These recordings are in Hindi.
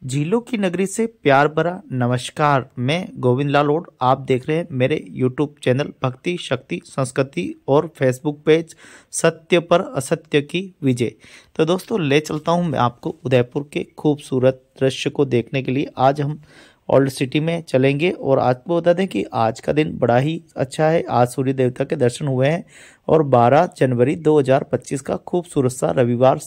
झीलों की नगरी से प्यार भरा नमस्कार। मैं गोविंद लाल ओड। आप देख रहे हैं मेरे यूट्यूब चैनल भक्ति शक्ति संस्कृति और फेसबुक पेज सत्य पर असत्य की विजय। तो दोस्तों ले चलता हूं मैं आपको उदयपुर के खूबसूरत दृश्य को देखने के लिए। आज हम ओल्ड सिटी में चलेंगे और आपको बता दें कि आज का दिन बड़ा ही अच्छा है। आज सूर्य देवता के दर्शन हुए हैं और 12 जनवरी 2025 का खूबसूरत सा रविवार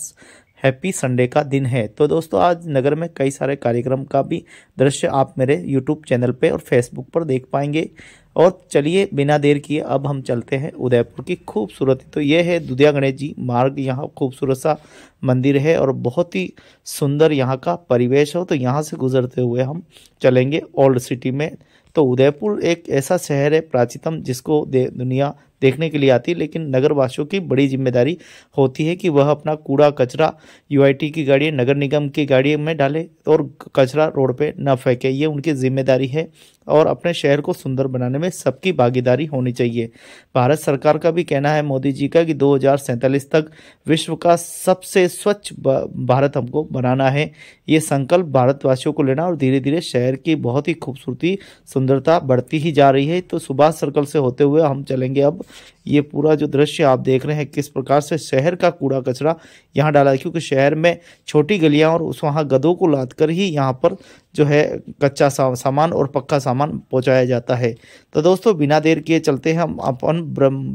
हैप्पी संडे का दिन है। तो दोस्तों आज नगर में कई सारे कार्यक्रम का भी दृश्य आप मेरे यूट्यूब चैनल पे और फेसबुक पर देख पाएंगे। और चलिए बिना देर किए अब हम चलते हैं उदयपुर की खूबसूरती। तो ये है दुधिया गणेश जी मार्ग। यहाँ खूबसूरत सा मंदिर है और बहुत ही सुंदर यहाँ का परिवेश हो। तो यहाँ से गुजरते हुए हम चलेंगे ओल्ड सिटी में। तो उदयपुर एक ऐसा शहर है प्राचीनतम जिसको दुनिया देखने के लिए आती है, लेकिन नगरवासियों की बड़ी जिम्मेदारी होती है कि वह अपना कूड़ा कचरा यूआईटी की गाड़ी नगर निगम की गाड़ी में डाले और कचरा रोड पे न फेंके। ये उनकी जिम्मेदारी है और अपने शहर को सुंदर बनाने में सबकी भागीदारी होनी चाहिए। भारत सरकार का भी कहना है मोदी जी का कि 2047 तक विश्व का सबसे स्वच्छ भारत हमको बनाना है। ये संकल्प भारतवासियों को लेना और धीरे धीरे शहर की बहुत ही खूबसूरती सुंदरता बढ़ती ही जा रही है। तो सुभाष सर्कल से होते हुए हम चलेंगे। अब ये पूरा जो दृश्य आप देख रहे हैं किस प्रकार से शहर का कूड़ा कचरा यहाँ डाला है, क्योंकि शहर में छोटी गलियां और उस वहाँ गधों को लाद कर ही यहाँ पर जो है कच्चा सामान और पक्का सामान पहुंचाया जाता है। तो दोस्तों बिना देर किए चलते हैं हम अपन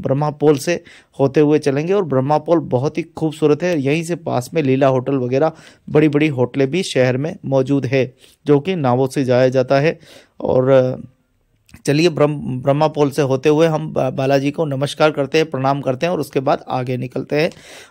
ब्रह्मा पोल से होते हुए चलेंगे। और ब्रह्मा पोल बहुत ही खूबसूरत है। यहीं से पास में लीला होटल वगैरह बड़ी बड़ी होटलें भी शहर में मौजूद है जो कि नावों से जाया जाता है। और चलिए ब्रह्मा पोल से होते हुए हम बालाजी को नमस्कार करते हैं, प्रणाम करते हैं और उसके बाद आगे निकलते हैं।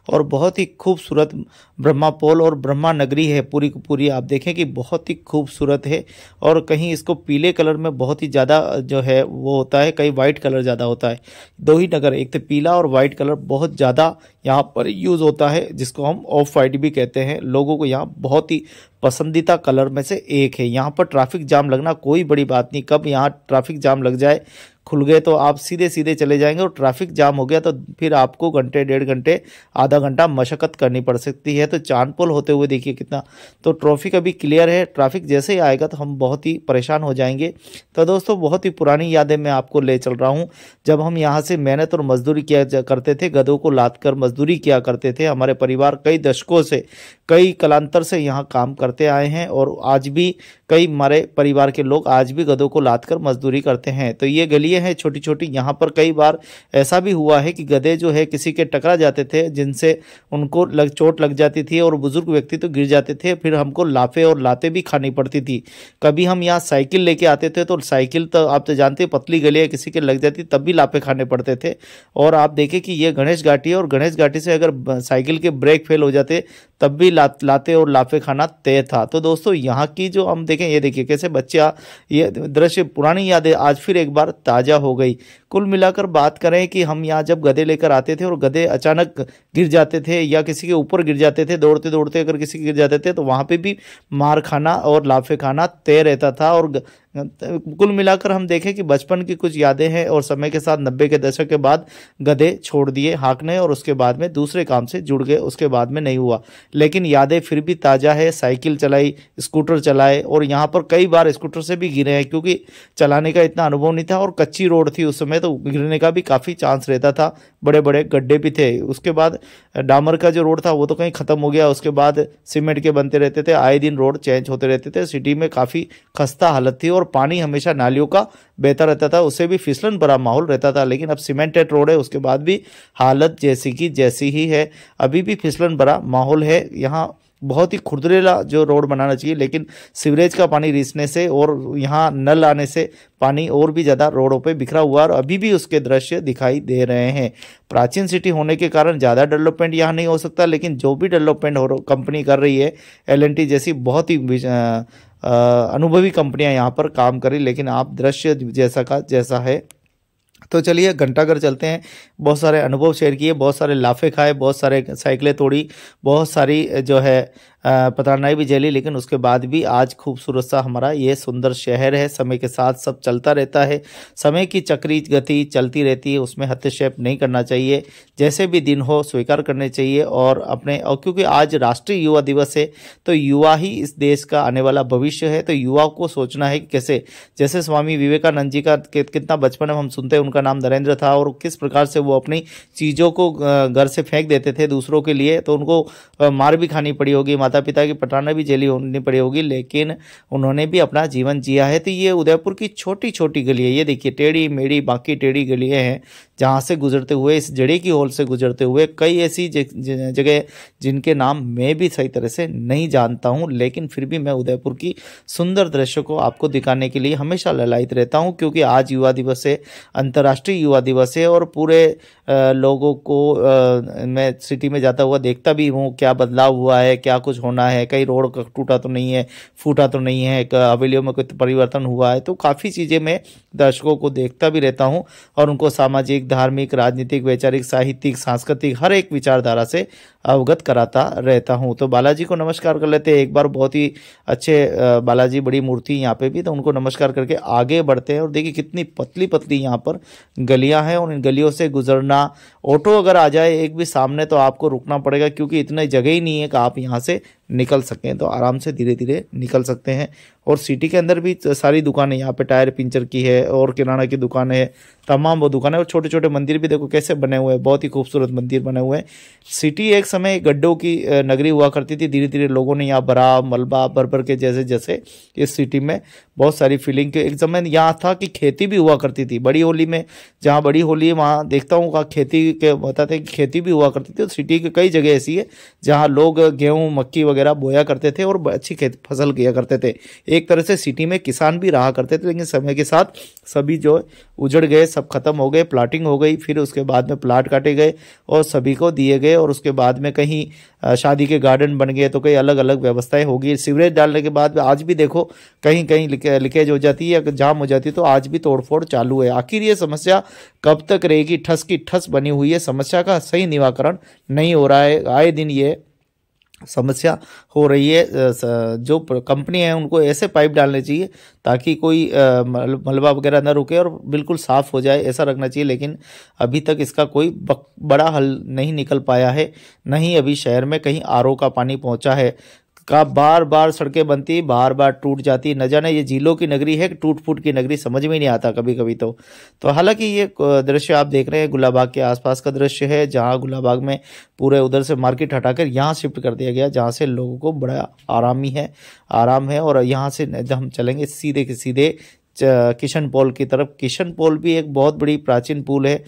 और बहुत ही खूबसूरत ब्रह्मा पोल और ब्रह्मा नगरी है पूरी की पूरी। आप देखें कि बहुत ही खूबसूरत है। और कहीं इसको पीले कलर में बहुत ही ज़्यादा जो है वो होता है, कहीं वाइट कलर ज़्यादा होता है। दो ही नगर, एक तो पीला और वाइट कलर बहुत ज़्यादा यहाँ पर यूज़ होता है, जिसको हम ऑफ वाइट भी कहते हैं। लोगों को यहाँ बहुत ही पसंदीदा कलर में से एक है। यहाँ पर ट्रैफिक जाम लगना कोई बड़ी बात नहीं। कब यहाँ ट्रैफिक जाम लग जाए, खुल गए तो आप सीधे सीधे चले जाएंगे, और ट्रैफिक जाम हो गया तो फिर आपको घंटे डेढ़ घंटे आधा घंटा मशक्कत करनी पड़ सकती है। तो चांदपुल होते हुए देखिए कितना, तो ट्रैफिक अभी क्लियर है। ट्रैफिक जैसे ही आएगा तो हम बहुत ही परेशान हो जाएंगे। तो दोस्तों बहुत ही पुरानी यादें मैं आपको ले चल रहा हूँ। जब हम यहाँ से मेहनत और मजदूरी किया करते थे, गधों को लाद कर मजदूरी किया करते थे। हमारे परिवार कई दशकों से, कई कालांतर से यहाँ काम करते आए हैं और आज भी कई हमारे परिवार के लोग आज भी गधों को लाद कर मजदूरी करते हैं। तो ये गलियां हैं छोटी छोटी। यहाँ पर कई बार ऐसा भी हुआ है कि गधे जो है किसी के टकरा जाते थे, जिनसे उनको चोट लग जाती थी और बुजुर्ग व्यक्ति तो गिर जाते थे। फिर हमको लाफे और लाते भी खानी पड़ती थी। कभी हम यहाँ साइकिल लेके आते थे तो साइकिल तो आप तो जानते हैं पतली गलियां, किसी के लग जाती तब भी लाफे खाने पड़ते थे। और आप देखें कि ये गणेश घाटी है और गणेश घाटी से अगर साइकिल के ब्रेक फेल हो जाते तब भी लाते और लाफे खाना तय था। तो दोस्तों यहाँ की जो हम देखें, ये देखिए कैसे बच्चे, ये दृश्य पुरानी यादें आज फिर एक बार ताजा हो गई। कुल मिलाकर बात करें कि हम यहाँ जब गधे लेकर आते थे और गधे अचानक गिर जाते थे या किसी के ऊपर गिर जाते थे, दौड़ते दौड़ते अगर किसी के गिर जाते थे तो वहाँ पे भी मार खाना और लाफे खाना तय रहता था। और कुल मिलाकर हम देखें कि बचपन की कुछ यादें हैं और समय के साथ 90 के दशक के बाद गधे छोड़ दिए हाँकने और उसके बाद में दूसरे काम से जुड़ गए, उसके बाद में नहीं हुआ। लेकिन यादें फिर भी ताज़ा है। साइकिल चलाई, स्कूटर चलाए और यहाँ पर कई बार स्कूटर से भी गिरे हैं, क्योंकि चलाने का इतना अनुभव नहीं था और कच्ची रोड थी उस समय, तो गिरने का भी काफ़ी चांस रहता था। बड़े बड़े गड्ढे भी थे। उसके बाद डामर का जो रोड था वो तो कहीं ख़त्म हो गया, उसके बाद सीमेंट के बनते रहते थे। आए दिन रोड चेंज होते रहते थे। सिटी में काफ़ी खस्ता हालत थी और पानी हमेशा नालियों का बहता रहता था, उससे भी फिसलन भरा माहौल रहता था। लेकिन अब सीमेंटेड रोड है, उसके बाद भी हालत जैसी की जैसी ही है। अभी भी फिसलन भरा माहौल है। यहाँ बहुत ही खुरदरेला जो रोड बनाना चाहिए, लेकिन सीवरेज का पानी रिसने से और यहाँ नल आने से पानी और भी ज़्यादा रोडों पे बिखरा हुआ और अभी भी उसके दृश्य दिखाई दे रहे हैं। प्राचीन सिटी होने के कारण ज़्यादा डेवलपमेंट यहाँ नहीं हो सकता, लेकिन जो भी डेवलपमेंट कंपनी कर रही है, एल&टी जैसी बहुत ही अनुभवी कंपनियां यहाँ पर काम करी, लेकिन आप दृश्य जैसा का जैसा है। तो चलिए घंटाघर चलते हैं। बहुत सारे अनुभव शेयर किए, बहुत सारे लाफे खाए, बहुत सारे साइकिलें तोड़ी, बहुत सारी जो है पतरानाई भी झेली, लेकिन उसके बाद भी आज खूबसूरत सा हमारा ये सुंदर शहर है। समय के साथ सब चलता रहता है, समय की चक्री गति चलती रहती है, उसमें हस्तक्षेप नहीं करना चाहिए। जैसे भी दिन हो स्वीकार करने चाहिए और क्योंकि आज राष्ट्रीय युवा दिवस है, तो युवा ही इस देश का आने वाला भविष्य है। तो युवा को सोचना है कि कैसे, जैसे स्वामी विवेकानंद जी का कितना बचपन में हम सुनते हैं, उनका नाम नरेंद्र था, और किस प्रकार से वो अपनी चीज़ों को घर से फेंक देते थे दूसरों के लिए, तो उनको मार भी खानी पड़ी होगी, माता पिता की पटाना भी झेली होनी पड़ी होगी, लेकिन उन्होंने भी अपना जीवन जिया है। तो ये उदयपुर की छोटी छोटी गली है, ये देखिए टेढ़ी मेढ़ी बाकी टेढ़ी गलियाँ हैं, जहाँ से गुजरते हुए, इस जड़े की होल से गुजरते हुए कई ऐसी जगह जिनके नाम मैं भी सही तरह से नहीं जानता हूँ, लेकिन फिर भी मैं उदयपुर की सुंदर दृश्य को आपको दिखाने के लिए हमेशा ललायित रहता हूँ, क्योंकि आज युवा दिवस है, अंतर्राष्ट्रीय युवा दिवस है। और पूरे लोगों को मैं सिटी में जाता हुआ देखता भी हूँ, क्या बदलाव हुआ है, क्या कुछ होना है, कहीं रोड टूटा तो नहीं है, फूटा तो नहीं है, हवेलियों में कोई परिवर्तन हुआ है। तो काफ़ी चीज़ें मैं दर्शकों को देखता भी रहता हूँ और उनको सामाजिक, धार्मिक, राजनीतिक, वैचारिक, साहित्यिक, सांस्कृतिक हर एक विचारधारा से अवगत कराता रहता हूँ। तो बालाजी को नमस्कार कर लेते हैं एक बार, बहुत ही अच्छे बालाजी, बड़ी मूर्ति यहाँ पे भी, तो उनको नमस्कार करके आगे बढ़ते हैं। और देखिए कितनी पतली पतली यहाँ पर गलियाँ हैं, और इन गलियों से गुजरना, ऑटो अगर आ जाए एक भी सामने तो आपको रुकना पड़ेगा, क्योंकि इतनी जगह ही नहीं है कि आप यहाँ से निकल सकें। तो आराम से धीरे धीरे निकल सकते हैं। और सिटी के अंदर भी सारी दुकानें, यहाँ पे टायर पंचर की है और किराना की दुकान है, तमाम वो दुकानें, और छोटे छोटे मंदिर भी देखो कैसे बने हुए हैं, बहुत ही खूबसूरत मंदिर बने हुए हैं। सिटी एक समय गड्ढों की नगरी हुआ करती थी, धीरे धीरे लोगों ने यहाँ भरा मलबा भर भर के, जैसे जैसे इस सिटी में बहुत सारी फीलिंग के, एक समय यहाँ था कि खेती भी हुआ करती थी। बड़ी होली में, जहाँ बड़ी होली है वहाँ देखता हूँ खेती के बताते हैं कि खेती भी हुआ करती थी। तो सिटी की कई जगह ऐसी है जहाँ लोग गेहूँ मक्की वगैरह बोया करते थे और अच्छी फसल किया करते थे। एक तरह से सिटी में किसान भी रहा करते थे, लेकिन समय के साथ सभी जो उजड़ गए, सब खत्म हो गए, प्लाटिंग हो गई, फिर उसके बाद में प्लाट काटे गए और सभी को दिए गए, और उसके बाद में कहीं शादी के गार्डन बन गए, तो कई अलग अलग व्यवस्थाएं होगी। सीवरेज डालने के बाद आज भी देखो कहीं कहीं लीकेज हो जाती है, जाम हो जाती है, तो आज भी तोड़फोड़ चालू है। आखिर ये समस्या कब तक रहेगी? ठस की ठस बनी हुई है, समस्या का सही निराकरण नहीं हो रहा है। आए दिन ये समस्या हो रही है। जो कंपनी है उनको ऐसे पाइप डालने चाहिए ताकि कोई मलबा वगैरह न रुके और बिल्कुल साफ़ हो जाए, ऐसा रखना चाहिए। लेकिन अभी तक इसका कोई बड़ा हल नहीं निकल पाया है, नहीं अभी शहर में कहीं आरओ का पानी पहुंचा है। का बार बार सड़कें बनती, बार बार टूट जाती, न जाने ये झीलों की नगरी है कि टूट फूट की नगरी, समझ में नहीं आता कभी कभी। तो हालांकि ये दृश्य आप देख रहे हैं गुलाबाग के आसपास का दृश्य है, जहां गुलाबाग में पूरे उधर से मार्केट हटाकर यहाँ शिफ्ट कर दिया गया, जहाँ से लोगों को बड़ा आराम है। और यहाँ से जब हम चलेंगे सीधे के सीधे किशन पोल की तरफ। किशन पोल भी एक बहुत बड़ी प्राचीन पुल है,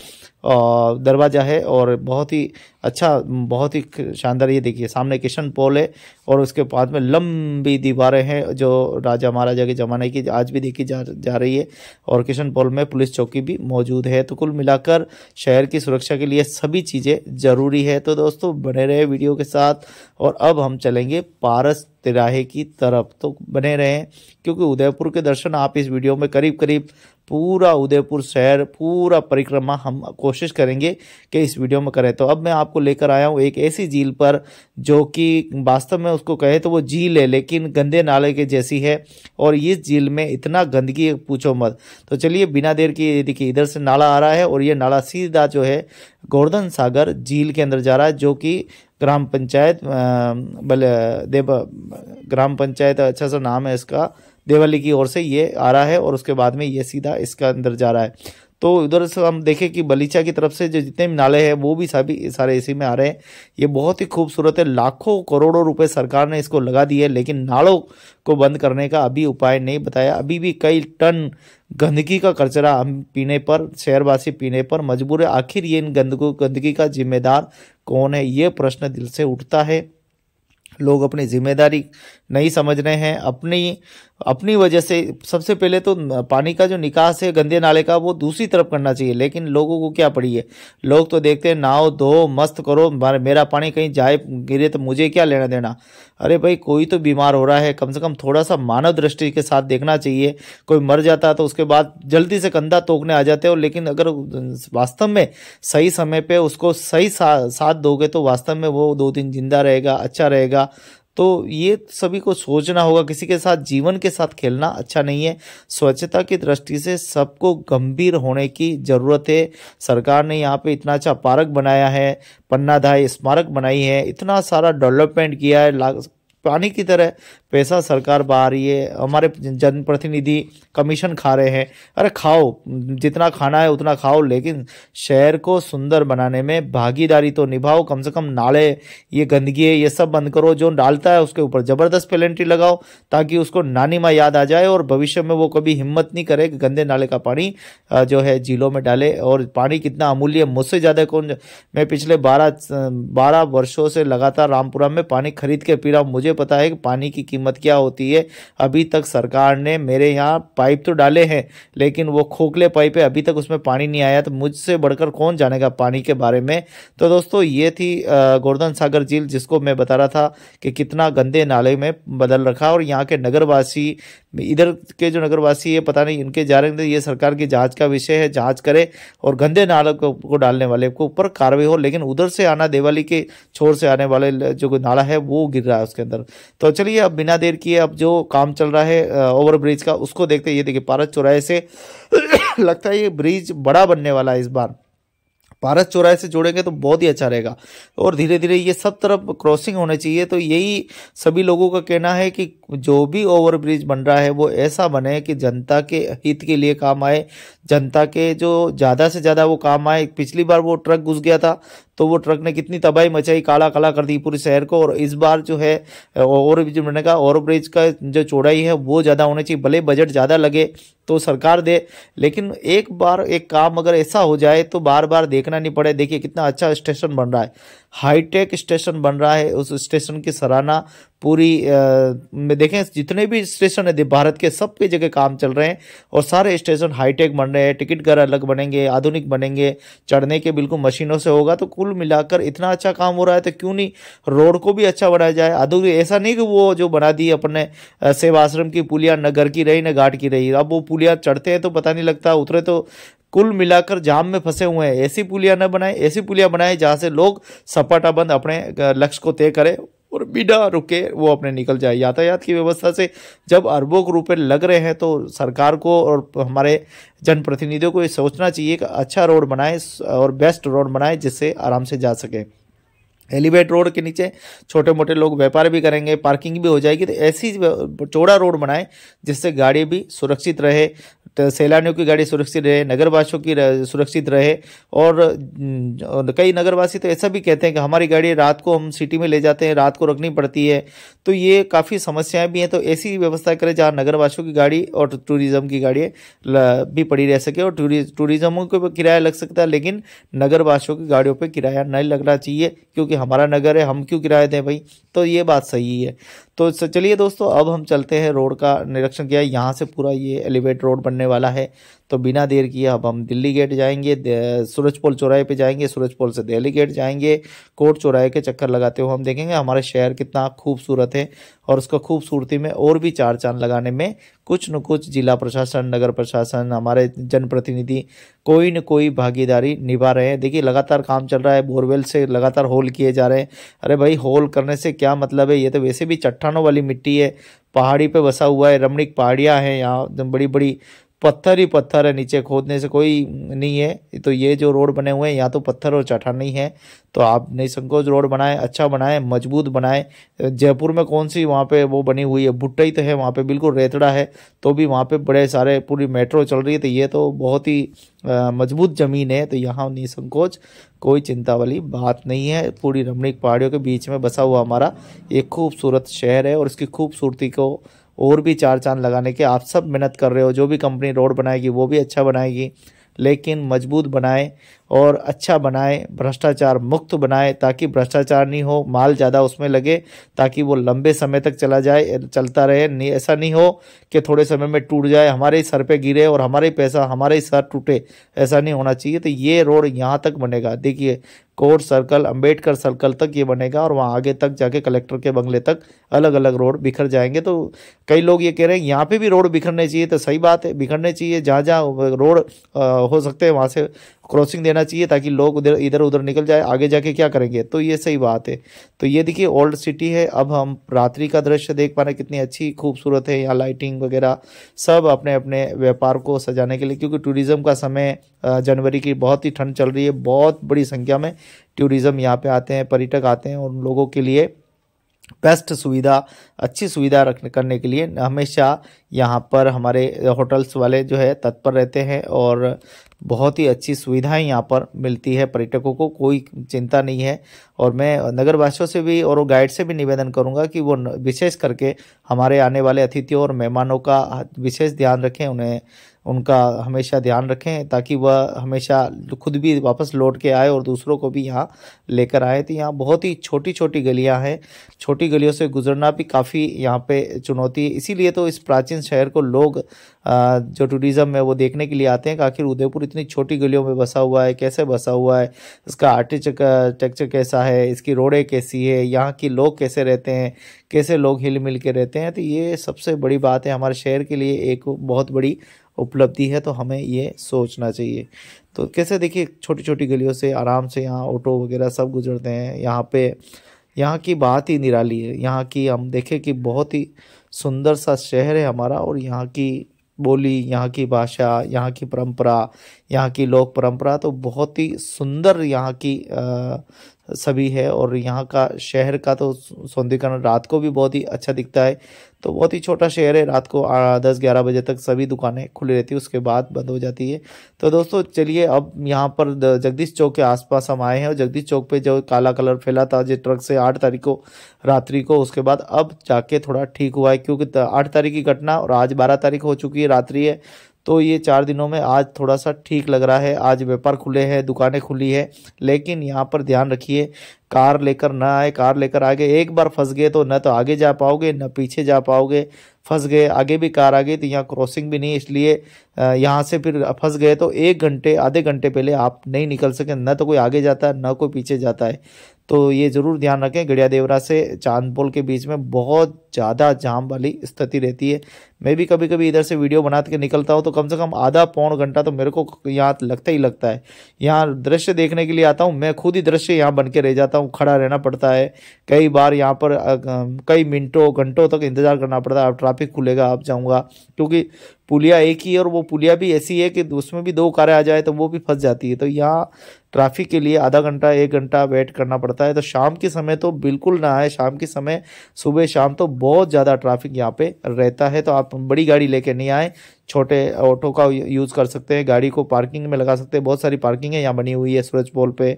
दरवाज़ा है, और बहुत ही अच्छा, बहुत ही शानदार। ये देखिए सामने किशन पोल है और उसके बाद में लंबी दीवारें हैं जो राजा महाराजा के ज़माने की आज भी देखी जा रही है, और किशन पोल में पुलिस चौकी भी मौजूद है। तो कुल मिलाकर शहर की सुरक्षा के लिए सभी चीज़ें ज़रूरी है। तो दोस्तों बने रहे वीडियो के साथ, और अब हम चलेंगे पारस तिराहे की तरफ, तो बने रहें, क्योंकि उदयपुर के दर्शन आप इस वीडियो में करीब करीब पूरा उदयपुर शहर, पूरा परिक्रमा हम कोशिश करेंगे कि इस वीडियो में करें। तो अब मैं आपको लेकर आया हूँ एक ऐसी झील पर जो कि वास्तव में उसको कहे तो वो झील है, लेकिन गंदे नाले के जैसी है, और इस झील में इतना गंदगी पूछो मत। तो चलिए बिना देर की, देखिए इधर से नाला आ रहा है और ये नाला सीधा जो है गोवर्धन सागर झील के अंदर जा रहा है, जो कि ग्राम पंचायत ग्राम पंचायत, अच्छा सा नाम है इसका, देवाली की ओर से ये आ रहा है, और उसके बाद में ये सीधा इसका अंदर जा रहा है। तो उधर से हम देखें कि बलीचा की तरफ से जो जितने भी नाले हैं वो भी सभी सारे इसी में आ रहे हैं। ये बहुत ही खूबसूरत है, लाखों करोड़ों रुपए सरकार ने इसको लगा दिए, लेकिन नालों को बंद करने का अभी उपाय नहीं बताया। अभी भी कई टन गंदगी का कचरा हम पीने पर, शहरवासी पीने पर मजबूर है। आखिर ये इन गंदगी का जिम्मेदार कौन है, ये प्रश्न दिल से उठता है। लोग अपनी जिम्मेदारी नहीं समझ रहे हैं, अपनी वजह से। सबसे पहले तो पानी का जो निकास है गंदे नाले का वो दूसरी तरफ करना चाहिए, लेकिन लोगों को क्या पड़ी है, लोग तो देखते हैं नहाओ धो मस्त करो, मेरा पानी कहीं जाए गिरे तो मुझे क्या लेना देना। अरे भाई कोई तो बीमार हो रहा है, कम से कम थोड़ा सा मानव दृष्टि के साथ देखना चाहिए। कोई मर जाता है तो उसके बाद जल्दी से कंधा तोड़ने आ जाते हो, लेकिन अगर वास्तव में सही समय पे उसको सही साथ दोगे तो वास्तव में वो 2 दिन जिंदा रहेगा, अच्छा रहेगा। तो ये सभी को सोचना होगा, किसी के साथ जीवन के साथ खेलना अच्छा नहीं है। स्वच्छता की दृष्टि से सबको गंभीर होने की जरूरत है। सरकार ने यहाँ पे इतना अच्छा पार्क बनाया है, पन्नाधाय स्मारक बनाई है, इतना सारा डेवलपमेंट किया है, पानी की तरह पैसा सरकार बहा रही है, हमारे जनप्रतिनिधि कमीशन खा रहे हैं। अरे खाओ, जितना खाना है उतना खाओ, लेकिन शहर को सुंदर बनाने में भागीदारी तो निभाओ। कम से कम नाले, ये गंदगी है ये सब बंद करो, जो डालता है उसके ऊपर जबरदस्त पेनल्टी लगाओ, ताकि उसको नानी माँ याद आ जाए और भविष्य में वो कभी हिम्मत नहीं करे कि गंदे नाले का पानी जो है झीलों में डाले। और पानी कितना अमूल्य, मुझसे ज़्यादा कौन, मैं पिछले 12 वर्षों से लगातार रामपुरा में पानी खरीद के पी रहा हूँ, मुझे पता है कि पानी की कीमत क्या होती है। अभी तक सरकार ने मेरे यहाँ पाइप तो डाले हैं, लेकिन वो खोखले पाइप है, अभी तक उसमें पानी नहीं आया। तो मुझसे बढ़कर कौन जानेगा पानी के बारे में। तो दोस्तों ये थी गोवर्धन सागर झील, जिसको मैं बता रहा था कि कितना गंदे नाले में बदल रखा। और यहाँ के नगरवासी, इधर के जो नगरवासी है पता नहीं इनके जा रहे हैं, ये सरकार की जांच का विषय है, जांच करे और गंदे नालों को डालने वाले को ऊपर कार्रवाई हो। लेकिन उधर से आना, देवाली के छोर से आने वाले जो नाला है वो गिर रहा है उसके अंदर। तो चलिए अब बिना देर किए, अब जो काम चल रहा है ओवरब्रिज का उसको देखते हैं। ये देखिए पारस चौराहे से लगता है ये ब्रिज बड़ा बनने वाला है इस बार। पारस चौराहे से जोड़ेंगे तो बहुत ही अच्छा रहेगा और धीरे धीरे ये सब तरफ क्रॉसिंग होने चाहिए। तो यही सभी लोगों का कहना है कि जो भी ओवरब्रिज बन रहा है वो ऐसा बने कि जनता के हित के लिए काम आए, जनता के जो ज़्यादा से ज़्यादा वो काम आए। पिछली बार वो ट्रक घुस गया था तो वो ट्रक ने कितनी तबाही मचाई, काला काला कर दी पूरे शहर को। और इस बार जो है ओवरब्रिज बनने का, ओवरब्रिज का जो चौड़ाई है वो ज़्यादा होनी चाहिए, भले बजट ज़्यादा लगे तो सरकार दे, लेकिन एक बार एक काम अगर ऐसा हो जाए तो बार बार देखना नहीं पड़े। देखिए कितना अच्छा स्टेशन बन रहा है, हाईटेक स्टेशन बन रहा है, उस स्टेशन की सराहना पूरी में देखें, जितने भी स्टेशन है भारत के सब की जगह काम चल रहे हैं और सारे स्टेशन हाईटेक बन रहे हैं। टिकट घर अलग बनेंगे, आधुनिक बनेंगे, चढ़ने के बिल्कुल मशीनों से होगा। तो कुल मिलाकर इतना अच्छा काम हो रहा है तो क्यों नहीं रोड को भी अच्छा बनाया जाए। आधुनिक ऐसा नहीं कि वो जो बना दी अपने सेवा आश्रम की पुलिया न घर की रही न घाट की रही, अब वो पुलिया चढ़ते हैं तो पता नहीं लगता, उतरे तो कुल मिलाकर जाम में फंसे हुए हैं। ऐसी पुलिया न बनाए, ऐसी पुलिया बनाए जहां से लोग सपाटाबंद अपने लक्ष्य को तय करें और बिना रुके वो अपने निकल जाए। यातायात की व्यवस्था से जब अरबों रुपए लग रहे हैं तो सरकार को और हमारे जनप्रतिनिधियों को ये सोचना चाहिए कि अच्छा रोड बनाए और बेस्ट रोड बनाए जिससे आराम से जा सके। एलिवेट रोड के नीचे छोटे मोटे लोग व्यापार भी करेंगे, पार्किंग भी हो जाएगी। तो ऐसी चौड़ा रोड बनाए जिससे गाड़ी भी सुरक्षित रहे, सैलानियों की गाड़ी सुरक्षित रहे, नगरवासियों की सुरक्षित रहे। और कई नगरवासी तो ऐसा भी कहते हैं कि हमारी गाड़ी रात को हम सिटी में ले जाते हैं, रात को रखनी पड़ती है, तो ये काफ़ी समस्याएं भी हैं। तो ऐसी व्यवस्था करें जहाँ नगरवासियों की गाड़ी और टूरिज्म की गाड़ी भी पड़ी रह सके। और टूरिज्म को किराया लग सकता है, लेकिन नगरवासियों की गाड़ियों पर किराया नहीं लगना चाहिए, क्योंकि हमारा नगर है, हम क्यों किराया दें भाई। तो ये बात सही है। तो चलिए दोस्तों, अब हम चलते हैं, रोड का निरीक्षण किया, यहाँ से पूरा ये एलिवेट रोड बनने वाला है। तो बिना देर किए अब हम दिल्ली गेट जाएंगे, सूरजपोल चौराहे पे जाएंगे, सूरजपोल से दिल्ली गेट जाएंगे, कोर्ट चौराहे के चक्कर लगाते हुए हम देखेंगे हमारा शहर कितना खूबसूरत है। और उसका खूबसूरती में और भी चार चांद लगाने में कुछ न कुछ जिला प्रशासन, नगर प्रशासन, हमारे जनप्रतिनिधि कोई न कोई भागीदारी निभा रहे हैं। देखिए लगातार काम चल रहा है, बोरवेल से लगातार होल किए जा रहे हैं। अरे भाई होल करने से क्या मतलब है, ये तो वैसे भी चट्टानों वाली मिट्टी है, पहाड़ी पे बसा हुआ है, रमणीक पहाड़ियाँ हैं, यहाँ बड़ी बड़ी पत्थर ही पत्थर है, नीचे खोदने से कोई नहीं है। तो ये जो रोड बने हुए हैं यहाँ तो पत्थर और चट्टान नहीं है। तो आप निसंकोच रोड बनाएं, अच्छा बनाएं, मजबूत बनाएं। जयपुर में कौन सी वहाँ पे वो बनी हुई है, भुट्टई तो है वहाँ पे, बिल्कुल रेतड़ा है, तो भी वहाँ पे बड़े सारे पूरी मेट्रो चल रही है। तो ये तो बहुत ही मजबूत ज़मीन है, तो यहाँ निसंकोच कोई चिंता वाली बात नहीं है। पूरी रमणीक पहाड़ियों के बीच में बसा हुआ हमारा एक खूबसूरत शहर है और इसकी खूबसूरती को और भी चार चांद लगाने के आप सब मेहनत कर रहे हो। जो भी कंपनी रोड बनाएगी वो भी अच्छा बनाएगी, लेकिन मजबूत बनाए और अच्छा बनाए, भ्रष्टाचार मुक्त बनाए, ताकि भ्रष्टाचार नहीं हो, माल ज़्यादा उसमें लगे, ताकि वो लंबे समय तक चलता रहे। ऐसा नहीं हो कि थोड़े समय में टूट जाए, हमारे ही सर पे गिरे और हमारे ही पैसा, हमारे ही सर टूटे, ऐसा नहीं होना चाहिए। तो ये रोड यहाँ तक बनेगा, देखिए कोर्ट सर्कल, अंबेडकर सर्कल तक ये बनेगा और वहाँ आगे तक जाके कलेक्टर के बंगले तक अलग अलग रोड बिखर जाएंगे। तो कई लोग ये कह रहे हैं यहाँ पे भी रोड बिखरने चाहिए, तो सही बात है, बिखरने चाहिए। जहाँ जहाँ रोड हो सकते हैं वहाँ से क्रॉसिंग देना चाहिए ताकि लोग उधर इधर उधर निकल जाए, आगे जाके क्या करेंगे। तो ये सही बात है। तो ये देखिए ओल्ड सिटी है। अब हम रात्रि का दृश्य देख पा रहे हैं, कितनी अच्छी खूबसूरत है। यहाँ लाइटिंग वगैरह सब अपने अपने व्यापार को सजाने के लिए, क्योंकि टूरिज्म का समय जनवरी की बहुत ही ठंड चल रही है, बहुत बड़ी संख्या में टूरिज्म यहाँ पे आते हैं, पर्यटक आते हैं, और उन लोगों के लिए बेस्ट सुविधा, अच्छी सुविधा रखने करने के लिए हमेशा यहाँ पर हमारे होटल्स वाले जो है तत्पर रहते हैं, और बहुत ही अच्छी सुविधाएं यहाँ पर मिलती है पर्यटकों को, कोई चिंता नहीं है। और मैं नगरवासियों से भी और गाइड से भी निवेदन करूंगा कि वो विशेष करके हमारे आने वाले अतिथियों और मेहमानों का विशेष ध्यान रखें, उन्हें उनका हमेशा ध्यान रखें, ताकि वह हमेशा खुद भी वापस लौट के आए और दूसरों को भी यहाँ लेकर आए। तो यहाँ बहुत ही छोटी छोटी गलियाँ हैं, छोटी गलियों से गुजरना भी काफ़ी यहाँ पे चुनौती है। इसीलिए तो इस प्राचीन शहर को लोग जो टूरिज्म है वो देखने के लिए आते हैं कि आखिर उदयपुर इतनी छोटी गलियों में बसा हुआ है, कैसे बसा हुआ है, इसका आर्किटेक्चर कैसा है, इसकी रोडें कैसी है, यहाँ के लोग कैसे रहते हैं, कैसे लोग हिल मिल के रहते हैं। तो ये सबसे बड़ी बात है, हमारे शहर के लिए एक बहुत बड़ी उपलब्धि है, तो हमें ये सोचना चाहिए। तो कैसे देखिए छोटी छोटी गलियों से आराम से यहाँ ऑटो वगैरह सब गुजरते हैं। यहाँ पे यहाँ की बात ही निराली है। यहाँ की हम देखें कि बहुत ही सुंदर सा शहर है हमारा, और यहाँ की बोली, यहाँ की भाषा, यहाँ की परंपरा, यहाँ की लोक परंपरा तो बहुत ही सुंदर यहाँ की सभी है। और यहाँ का शहर का तो सौंदर्यीकरण रात को भी बहुत ही अच्छा दिखता है। तो बहुत ही छोटा शहर है, रात को 10-11 बजे तक सभी दुकानें खुली रहती है, उसके बाद बंद हो जाती है। तो दोस्तों चलिए, अब यहाँ पर जगदीश चौक के आसपास हम आए हैं, और जगदीश चौक पे जो काला कलर फैला था जो ट्रक से 8 तारीख को रात्रि को, उसके बाद अब जाके थोड़ा ठीक हुआ है, क्योंकि 8 तारीख की घटना और आज 12 तारीख हो चुकी है, रात्रि है। तो ये 4 दिनों में आज थोड़ा सा ठीक लग रहा है। आज व्यापार खुले हैं, दुकानें खुली है, लेकिन यहाँ पर ध्यान रखिए कार लेकर ना आए। कार लेकर आगे एक बार फंस गए तो न तो आगे जा पाओगे न पीछे जा पाओगे। फंस गए, आगे भी कार आ गई तो यहाँ क्रॉसिंग भी नहीं, इसलिए यहाँ से फिर फंस गए तो 1 घंटे आधे घंटे पहले आप नहीं निकल सके। न तो कोई आगे जाता है न कोई पीछे जाता है। तो ये ज़रूर ध्यान रखें। गड़िया देवरा से चांदपोल के बीच में बहुत ज़्यादा जाम वाली स्थिति रहती है। मैं भी कभी कभी इधर से वीडियो बना के निकलता हूँ तो कम से कम आधा पौन घंटा तो मेरे को यहाँ लगता ही लगता है। यहाँ दृश्य देखने के लिए आता हूँ, मैं खुद ही दृश्य यहाँ बन के रह जाता हूँ, खड़ा रहना पड़ता है। कई बार यहाँ पर कई मिनटों घंटों तक इंतजार करना पड़ता है। अब ट्रैफिक खुलेगा अब जाऊँगा, क्योंकि पुलिया एक ही है, और वो पुलिया भी ऐसी है कि उसमें भी 2 कारें आ जाए तो वो भी फंस जाती है। तो यहाँ ट्रैफिक के लिए आधा घंटा 1 घंटा वेट करना पड़ता है। तो शाम के समय तो बिल्कुल ना आए, शाम के समय सुबह शाम तो बहुत ज़्यादा ट्रैफिक यहाँ पे रहता है। तो आप बड़ी गाड़ी लेके नहीं आए, छोटे ऑटो का यूज़ कर सकते हैं, गाड़ी को पार्किंग में लगा सकते हैं। बहुत सारी पार्किंग है यहाँ बनी हुई है सूरज पोल पे,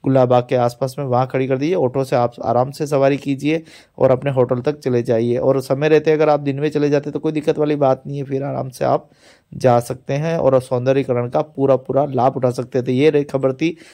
गुलाबाग के आसपास में, वहाँ खड़ी कर दीजिए। ऑटो से आप आराम से सवारी कीजिए और अपने होटल तक चले जाइए। और समय रहते अगर आप दिन में चले जाते तो कोई दिक्कत वाली बात नहीं है, फिर आराम से आप जा सकते हैं और सौंदर्यीकरण का पूरा पूरा लाभ उठा सकते थे। ये रही खबर थी